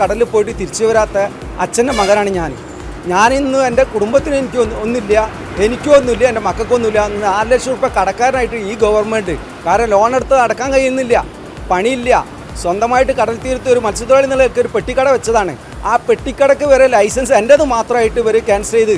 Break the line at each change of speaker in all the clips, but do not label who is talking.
കടലിൽ പോയിട്ട് തിരിച്ചു വരാത്ത അച്ഛൻ്റെ മകനാണ് ഞാനിന്ന് എൻ്റെ കുടുംബത്തിന് ഒന്നുമില്ല, എനിക്കൊന്നുമില്ല, എൻ്റെ മക്കൾക്കൊന്നുമില്ല. 4 ലക്ഷം രൂപ കടക്കാരനായിട്ട് ഈ ഗവൺമെൻറ്. കാരണം ലോൺ എടുത്ത് അടക്കാൻ കഴിയുന്നില്ല, പണിയില്ല. സ്വന്തമായിട്ട് കടൽ തീരത്ത് ഒരു മത്സ്യത്തൊഴിലാളി നിലയ്ക്ക് ഒരു പെട്ടിക്കട വെച്ചതാണ്. ആ പെട്ടിക്കടക്ക് വരെ ലൈസൻസ് എൻ്റേത് മാത്രമായിട്ട് ഇവർ ക്യാൻസൽ ചെയ്ത്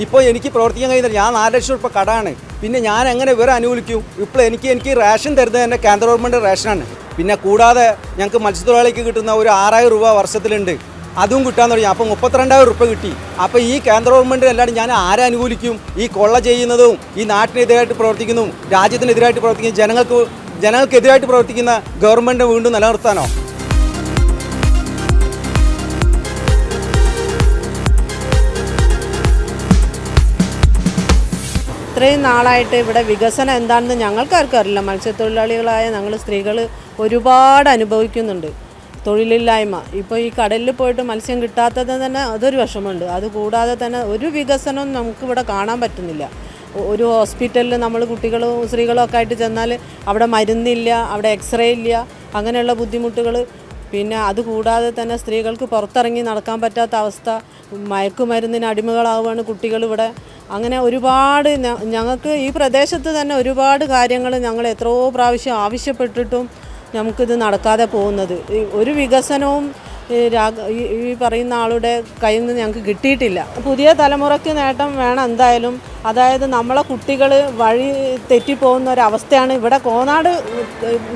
ഇപ്പോൾ എനിക്ക് പ്രവർത്തിക്കാൻ കഴിയുന്നില്ല. ഞാൻ 4 ലക്ഷം രൂപ കടമാണ്. പിന്നെ ഞാൻ എങ്ങനെ ഇവരെ അനുകൂലിക്കും? ഇപ്പോൾ എനിക്ക് റേഷൻ തരുന്നത് എൻ്റെ കേന്ദ്ര ഗവൺമെൻറ് റേഷനാണ്. പിന്നെ കൂടാതെ ഞങ്ങൾക്ക് മത്സ്യത്തൊഴിലാളിക്ക് കിട്ടുന്ന ഒരു 6000 രൂപ വർഷത്തിലുണ്ട്, അതും കിട്ടാൻ തുടങ്ങി. അപ്പോൾ 32,000 രൂപ കിട്ടി. അപ്പോൾ ഈ കേന്ദ്ര ഗവൺമെൻറ് അല്ലാണ്ട് ഞാൻ ആരെ അനുകൂലിക്കും? ഈ കൊള്ള ചെയ്യുന്നതും ഈ നാട്ടിനെതിരായിട്ട് പ്രവർത്തിക്കുന്നതും രാജ്യത്തിനെതിരായിട്ട് പ്രവർത്തിക്കുന്ന ജനങ്ങൾക്കെതിരായിട്ട് പ്രവർത്തിക്കുന്ന ഗവൺമെൻറ് വീണ്ടും നിലനിർത്താനോ?
ഇത്രയും നാളായിട്ട് ഇവിടെ വികസനം എന്താണെന്ന് ഞങ്ങൾക്കാർക്കും അറിയില്ല. മത്സ്യത്തൊഴിലാളികളായ ഞങ്ങൾ സ്ത്രീകൾ ഒരുപാട് അനുഭവിക്കുന്നുണ്ട് തൊഴിലില്ലായ്മ. ഇപ്പോൾ ഈ കടലിൽ പോയിട്ട് മത്സ്യം കിട്ടാത്തത് തന്നെ അതൊരു വിഷമമുണ്ട്. അതുകൂടാതെ തന്നെ ഒരു വികസനവും നമുക്കിവിടെ കാണാൻ പറ്റുന്നില്ല. ഒരു ഹോസ്പിറ്റലിൽ നമ്മൾ കുട്ടികളും സ്ത്രീകളും ഒക്കെ ആയിട്ട് ചെന്നാൽ അവിടെ മരുന്നില്ല, അവിടെ എക്സ്റേ ഇല്ല, അങ്ങനെയുള്ള ബുദ്ധിമുട്ടുകൾ. പിന്നെ അതുകൂടാതെ തന്നെ സ്ത്രീകൾക്ക് പുറത്തിറങ്ങി നടക്കാൻ പറ്റാത്ത അവസ്ഥ, മയക്കുമരുന്നിന് അടിമകളാവുകയാണ് കുട്ടികൾ ഇവിടെ. അങ്ങനെ ഒരുപാട് ഞങ്ങൾക്ക് ഈ പ്രദേശത്ത് തന്നെ ഒരുപാട് കാര്യങ്ങൾ ഞങ്ങൾ എത്രയോ പ്രാവശ്യം ആവശ്യപ്പെട്ടിട്ടും നമുക്കിത് നടക്കാതെ പോകുന്നത്. ഒരു വികസനവും ഈ പറയുന്ന ആളുടെ കയ്യിൽ നിന്ന് ഞങ്ങൾക്ക് കിട്ടിയിട്ടില്ല. പുതിയ തലമുറയ്ക്ക് നേട്ടം വേണം എന്തായാലും. അതായത് നമ്മളെ കുട്ടികൾ വഴി തെറ്റിപ്പോകുന്ന ഒരവസ്ഥയാണ് ഇവിടെ കോന്നാട്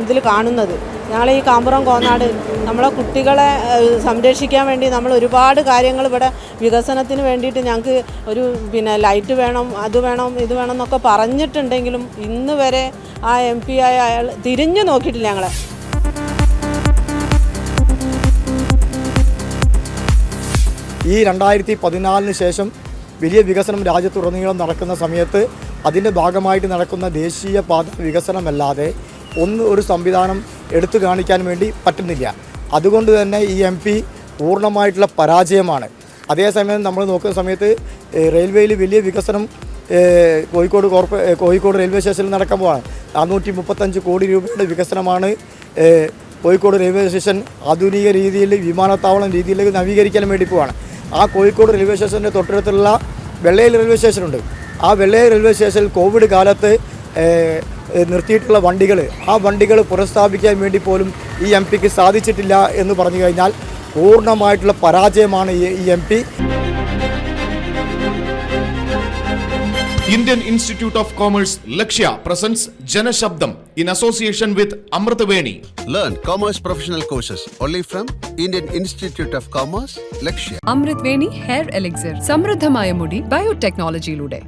ഇതിൽ കാണുന്നത്. ഞങ്ങളെ ഈ കാമ്പുറം കോന്നാട് നമ്മളെ കുട്ടികളെ സംരക്ഷിക്കാൻ വേണ്ടി നമ്മൾ ഒരുപാട് കാര്യങ്ങൾ ഇവിടെ വികസനത്തിന് വേണ്ടിയിട്ട് ഞങ്ങൾക്ക് ഒരു ലൈറ്റ് വേണം, അത് വേണം, ഇത് വേണം എന്നൊക്കെ പറഞ്ഞിട്ടുണ്ടെങ്കിലും ഇന്ന് വരെ ആ MP ആയ അയാൾ തിരിഞ്ഞു നോക്കിയിട്ടില്ല ഞങ്ങളെ.
ഈ 2014 ശേഷം വലിയ വികസനം രാജ്യത്തുടനീളം നടക്കുന്ന സമയത്ത് അതിൻ്റെ ഭാഗമായിട്ട് നടക്കുന്ന ദേശീയപാത വികസനമല്ലാതെ ഒരു സംവിധാനം എടുത്തു കാണിക്കാൻ വേണ്ടി പറ്റുന്നില്ല. അതുകൊണ്ട് തന്നെ ഈ MP പൂർണ്ണമായിട്ടുള്ള പരാജയമാണ്. അതേസമയം നമ്മൾ നോക്കുന്ന സമയത്ത് റെയിൽവേയിൽ വലിയ വികസനം കോഴിക്കോട് റെയിൽവേ സ്റ്റേഷനിൽ നടക്കുമ്പോഴാണ് 435 കോടി രൂപയുടെ വികസനമാണ്. കോഴിക്കോട് റെയിൽവേ സ്റ്റേഷൻ ആധുനിക രീതിയിൽ വിമാനത്താവളം രീതിയിലേക്ക് നവീകരിക്കാൻ വേണ്ടി പോവാണ്. ആ കോഴിക്കോട് റെയിൽവേ സ്റ്റേഷൻ്റെ തൊട്ടടുത്തുള്ള വെള്ളയിൽ റെയിൽവേ സ്റ്റേഷനുണ്ട്. ആ വെള്ളയിൽ റെയിൽവേ സ്റ്റേഷനിൽ കോവിഡ് കാലത്ത് നിർത്തിയിട്ടുള്ള ആ വണ്ടികൾ പുനഃസ്ഥാപിക്കാൻ വേണ്ടി പോലും ഈ MPക്ക് സാധിച്ചിട്ടില്ല എന്ന് പറഞ്ഞു കഴിഞ്ഞാൽ പൂർണ്ണമായിട്ടുള്ള പരാജയമാണ് ഈ MP.
Indian Institute of Commerce Lakshya presents Jana Shabdam in association with Amritaveni.
Learn commerce professional courses only from Indian Institute of Commerce Lakshya.
Amritaveni Hair Elixir. സമൃദ്ധമായ മുടി ബയോടെക്നോളജിയിലൂടെ.